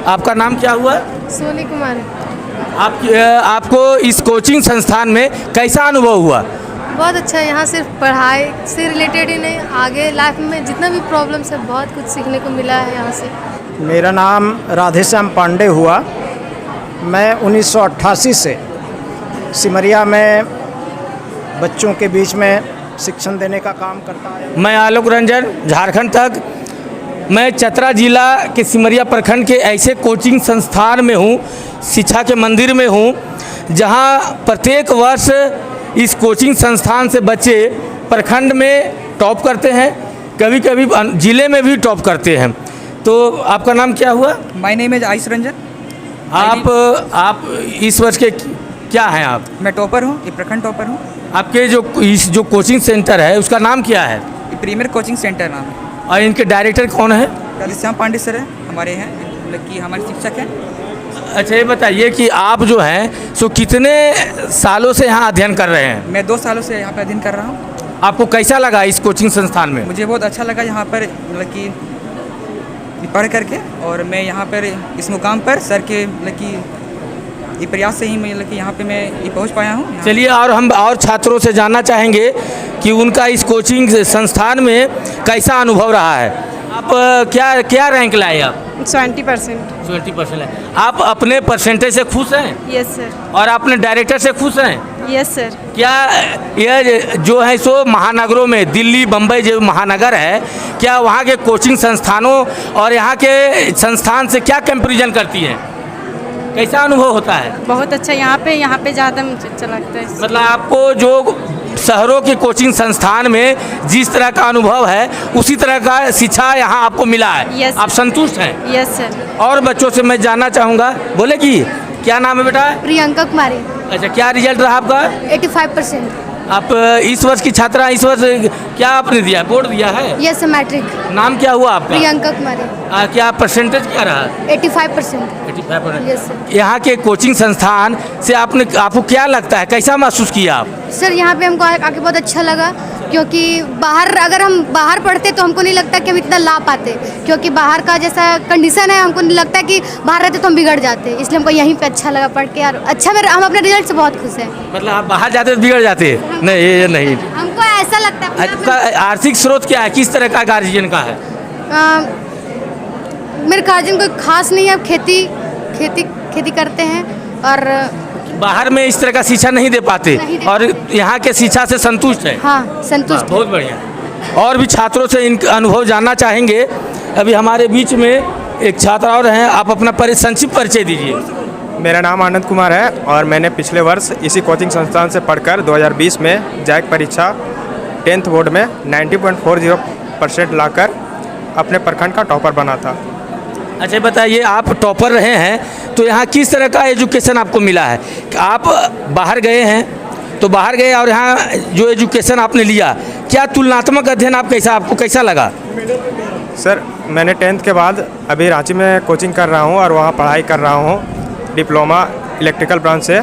आपका नाम क्या हुआ? सोनी कुमार। आपको इस कोचिंग संस्थान में कैसा अनुभव हुआ? बहुत अच्छा है। यहाँ सिर्फ पढ़ाई से रिलेटेड ही नहीं, आगे लाइफ में जितना भी प्रॉब्लम्स है बहुत कुछ सीखने को मिला है यहाँ से। मेरा नाम राधेश्याम पांडे हुआ। मैं 1988 से सिमरिया में बच्चों के बीच में शिक्षण देने का काम करता हूँ। मैं आलोक रंजन, झारखंड तक। मैं चतरा जिला के सिमरिया प्रखंड के ऐसे कोचिंग संस्थान में हूँ, शिक्षा के मंदिर में हूँ, जहाँ प्रत्येक वर्ष इस कोचिंग संस्थान से बच्चे प्रखंड में टॉप करते हैं, कभी कभी जिले में भी टॉप करते हैं। तो आपका नाम क्या हुआ? My name is Ayush Ranjan. आप इस वर्ष के क्या हैं आप? मैं टॉपर हूँ, ये प्रखंड टॉपर हूँ। आपके जो कोचिंग सेंटर है उसका नाम क्या है? ये प्रीमियर कोचिंग सेंटर नाम है। और इनके डायरेक्टर कौन है? राधेश्याम पांडे सर है, हमारे हैं, मतलब कि हमारे शिक्षक हैं। अच्छा, ये बताइए कि आप जो हैं सो कितने सालों से यहाँ अध्ययन कर रहे हैं? मैं 2 सालों से यहाँ पर अध्ययन कर रहा हूँ। आपको कैसा लगा इस कोचिंग संस्थान में? मुझे बहुत अच्छा लगा यहाँ पर, मतलब कि पढ़ करके, और मैं यहाँ पर इस मुकाम पर सर के मतलब कि ये प्रयास से ही मैं मतलब कि यहाँ पे मैं ये पहुँच पाया हूँ। चलिए, और हम और छात्रों से जानना चाहेंगे कि उनका इस कोचिंग संस्थान में कैसा अनुभव रहा है। आप क्या रैंक लाए आप? 20%। 20% है। आप अपने परसेंटेज से खुश हैं? Yes sir. और अपने डायरेक्टर से खुश हैं? Yes sir. क्या यह जो है सो महानगरों में, दिल्ली बम्बई जो महानगर है, क्या वहाँ के कोचिंग संस्थानों और यहाँ के संस्थान से क्या कंपैरिजन करती हैं? कैसा अनुभव होता है? बहुत अच्छा। यहाँ पे ज़्यादा मुझे अच्छा लगता है। मतलब आपको जो शहरों के कोचिंग संस्थान में जिस तरह का अनुभव है उसी तरह का शिक्षा यहाँ आपको मिला है? यस। आप संतुष्ट हैं? Yes sir. और बच्चों से मैं जानना चाहूँगा, बोले कि क्या नाम है बेटा? प्रियंका कुमारी। अच्छा, क्या रिजल्ट रहा आपका? 85%। आप इस वर्ष की छात्रा, इस वर्ष क्या आपने दिया, बोर्ड दिया है? Yes sir, matric. नाम क्या हुआ आपका? प्रियंका कुमारी। क्या परसेंटेज क्या रहा? 85%। 85%। Yes sir. यहाँ के कोचिंग संस्थान से आपको क्या लगता है, कैसा महसूस किया आप? सर यहाँ पे हमको आके बहुत अच्छा लगा, क्योंकि अगर हम बाहर पढ़ते तो हमको नहीं लगता कि हम इतना ला पाते, क्योंकि बाहर का जैसा कंडीशन है हमको नहीं लगता कि बाहर रहते तो हम बिगड़ जाते, इसलिए हमको यहीं पे अच्छा लगा पढ़ के। यार अच्छा, हम अपने रिजल्ट से बहुत खुश हैं। मतलब आप बाहर जाते तो बिगड़ जाते? नहीं, ये नहीं। हमको ऐसा लगता है। आपका आर्थिक स्रोत क्या है, किस तरह का गार्जियन का है? मेरे गार्जियन कोई खास नहीं है, खेती करते हैं, और बाहर में इस तरह का शिक्षा नहीं दे पाते, और यहाँ के शिक्षा से संतुष्ट है? हाँ, संतुष्ट। बहुत बढ़िया। और भी छात्रों से इनका अनुभव जानना चाहेंगे। अभी हमारे बीच में एक छात्र और हैं, आप अपना संक्षिप्त परिचय दीजिए। मेरा नाम आनंद कुमार है और मैंने पिछले वर्ष इसी कोचिंग संस्थान से पढ़कर 2020 में जैक परीक्षा 10th बोर्ड में 90.40% लाकर अपने प्रखंड का टॉपर बना था। अच्छा, बताइए, आप टॉपर रहे हैं तो यहाँ किस तरह का एजुकेशन आपको मिला है? आप बाहर गए हैं तो बाहर गए और यहाँ जो एजुकेशन आपने लिया, क्या तुलनात्मक अध्ययन आपको कैसा लगा? सर, मैंने 10th के बाद अभी रांची में कोचिंग कर रहा हूँ और वहाँ पढ़ाई कर रहा हूँ, डिप्लोमा इलेक्ट्रिकल ब्रांच से।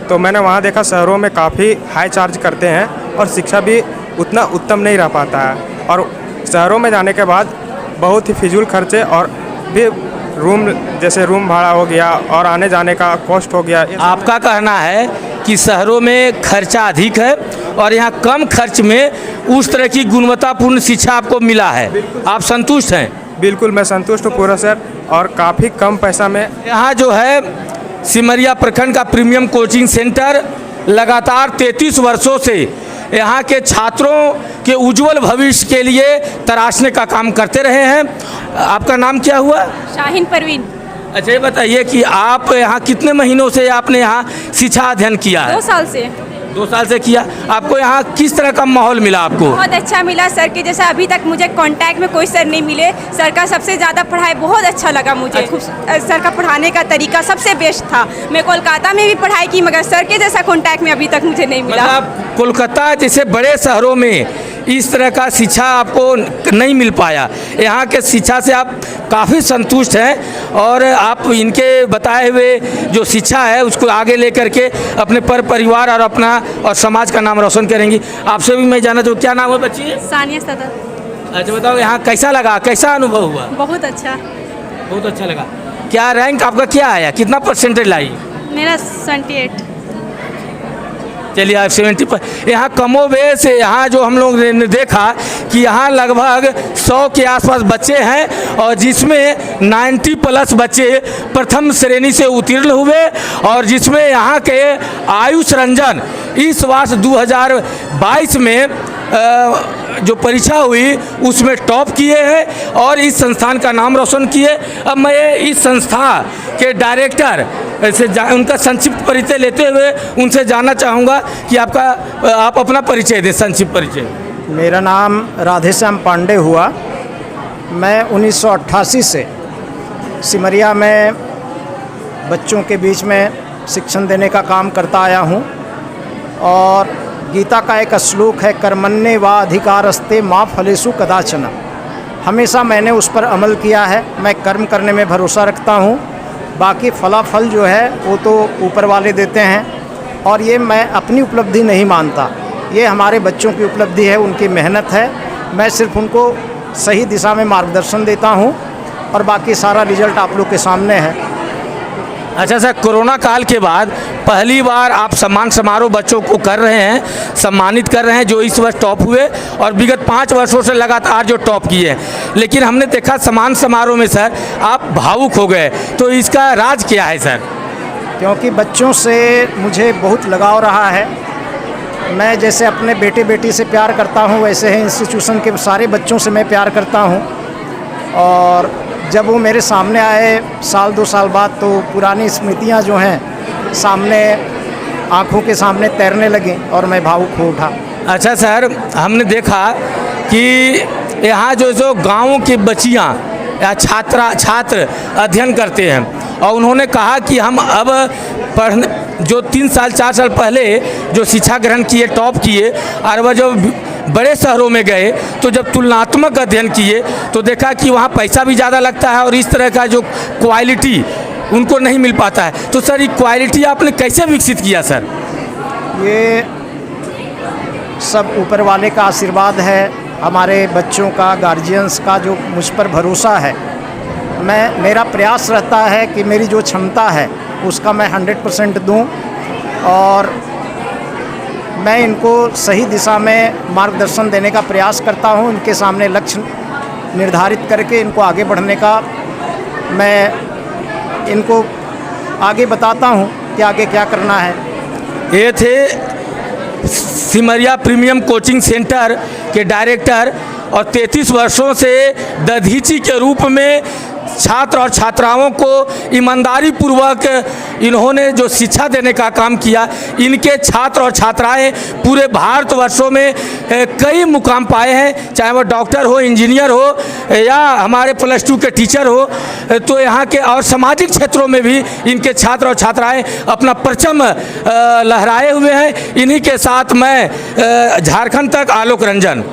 तो मैंने वहाँ देखा शहरों में काफ़ी हाई चार्ज करते हैं और शिक्षा भी उतना उत्तम नहीं रह पाता है, और शहरों में जाने के बाद बहुत ही फिजूल खर्चे और भी रूम भाड़ा हो गया और आने जाने का कॉस्ट हो गया। आपका कहना है कि शहरों में खर्चा अधिक है और यहाँ कम खर्च में उस तरह की गुणवत्तापूर्ण शिक्षा आपको मिला है, आप संतुष्ट हैं? बिल्कुल, मैं संतुष्ट हूँ पूरा सर, और काफ़ी कम पैसा में। यहाँ जो है सिमरिया प्रखंड का प्रीमियम कोचिंग सेंटर लगातार 33 वर्षों से यहाँ के छात्रों के उज्जवल भविष्य के लिए तराशने का काम करते रहे हैं। आपका नाम क्या हुआ? शाहीन परवीन। अच्छा, ये बताइए कि आप यहाँ कितने महीनों से आपने यहाँ शिक्षा अध्ययन किया है? 2 साल से। 2 साल से किया। आपको यहाँ किस तरह का माहौल मिला आपको? बहुत अच्छा मिला सर के जैसा अभी तक मुझे कांटेक्ट में कोई सर नहीं मिले। सर का सबसे ज़्यादा पढ़ाई बहुत अच्छा लगा मुझे। सर का पढ़ाने का तरीका सबसे बेस्ट था। मैं कोलकाता में भी पढ़ाई की, मगर सर के जैसा कांटेक्ट में अभी तक मुझे नहीं मिला। मतलब कोलकाता जैसे बड़े शहरों में इस तरह का शिक्षा आपको नहीं मिल पाया, यहाँ के शिक्षा से आप काफ़ी संतुष्ट हैं और आप इनके बताए हुए जो शिक्षा है उसको आगे लेकर के अपने परिवार और अपना और समाज का नाम रोशन करेंगी। आपसे भी मैं जानना चाहूँ, क्या नाम है बच्ची? सानिया सदर। अच्छा, बताओ यहाँ कैसा लगा, कैसा अनुभव हुआ? बहुत अच्छा। बहुत अच्छा लगा। क्या रैंक आपका क्या आया, कितना परसेंटेज लाई? मेरा 78। चलिए आप 70 पर। यहाँ कमोबेश यहाँ जो हम लोग ने देखा कि यहाँ लगभग 100 के आसपास बच्चे हैं और जिसमें 90 प्लस बच्चे प्रथम श्रेणी से उत्तीर्ण हुए और जिसमें यहाँ के आयुष रंजन इस वर्ष 2022 में जो परीक्षा हुई उसमें टॉप किए हैं और इस संस्थान का नाम रोशन किए। अब मैं इस संस्था के डायरेक्टर से उनका संक्षिप्त परिचय लेते हुए उनसे जानना चाहूँगा कि आप अपना परिचय दें, संक्षिप्त परिचय। मेरा नाम राधेश्याम पांडे हुआ। मैं 1988 से सिमरिया में बच्चों के बीच में शिक्षण देने का काम करता आया हूँ और गीता का एक श्लोक है, कर्मण्ये वा अधिकारस्ते मा फलेषु कदाचन। हमेशा मैंने उस पर अमल किया है। मैं कर्म करने में भरोसा रखता हूँ, बाकी फलाफल जो है वो तो ऊपर वाले देते हैं और ये मैं अपनी उपलब्धि नहीं मानता, ये हमारे बच्चों की उपलब्धि है, उनकी मेहनत है। मैं सिर्फ उनको सही दिशा में मार्गदर्शन देता हूँ और बाकी सारा रिजल्ट आप लोग के सामने है। अच्छा सर, कोरोना काल के बाद पहली बार आप सम्मान समारोह बच्चों को कर रहे हैं, सम्मानित कर रहे हैं जो इस वर्ष टॉप हुए और विगत 5 वर्षों से लगातार जो टॉप किए हैं, लेकिन हमने देखा सम्मान समारोह में सर आप भावुक हो गए, तो इसका राज क्या है सर? क्योंकि बच्चों से मुझे बहुत लगाव रहा है। मैं जैसे अपने बेटे बेटी से प्यार करता हूँ वैसे ही इंस्टीट्यूशन के सारे बच्चों से मैं प्यार करता हूँ और जब वो मेरे सामने आए 1-2 साल बाद तो पुरानी स्मृतियाँ जो हैं सामने आँखों के सामने तैरने लगी और मैं भावुक हो उठा। अच्छा सर, हमने देखा कि यहाँ जो गाँवों की बच्चियाँ या छात्र अध्ययन करते हैं और उन्होंने कहा कि हम अब पढ़ने जो 3 साल 4 साल पहले जो शिक्षा ग्रहण किए टॉप किए और वह जो बड़े शहरों में गए तो जब तुलनात्मक अध्ययन किए तो देखा कि वहाँ पैसा भी ज़्यादा लगता है और इस तरह का जो क्वालिटी उनको नहीं मिल पाता है। तो सर ये क्वालिटी आपने कैसे विकसित किया सर? ये सब ऊपर वाले का आशीर्वाद है, हमारे बच्चों का, गार्जियंस का जो मुझ पर भरोसा है। मेरा प्रयास रहता है कि मेरी जो क्षमता है उसका मैं 100% दूं और मैं इनको सही दिशा में मार्गदर्शन देने का प्रयास करता हूं। इनके सामने लक्ष्य निर्धारित करके इनको आगे बढ़ने का मैं इनको आगे बताता हूं कि आगे क्या करना है। ये थे सिमरिया प्रीमियम कोचिंग सेंटर के डायरेक्टर और 33 वर्षों से दधीची के रूप में छात्र और छात्राओं को ईमानदारी पूर्वक इन्होंने जो शिक्षा देने का काम किया। इनके छात्र और छात्राएं पूरे भारतवर्षों में कई मुकाम पाए हैं, चाहे वो डॉक्टर हो, इंजीनियर हो या हमारे +2 के टीचर हो। तो यहाँ के और सामाजिक क्षेत्रों में भी इनके छात्र और छात्राएं अपना परचम लहराए हुए हैं। इन्हीं के साथ मैं झारखंड तक आलोक रंजन।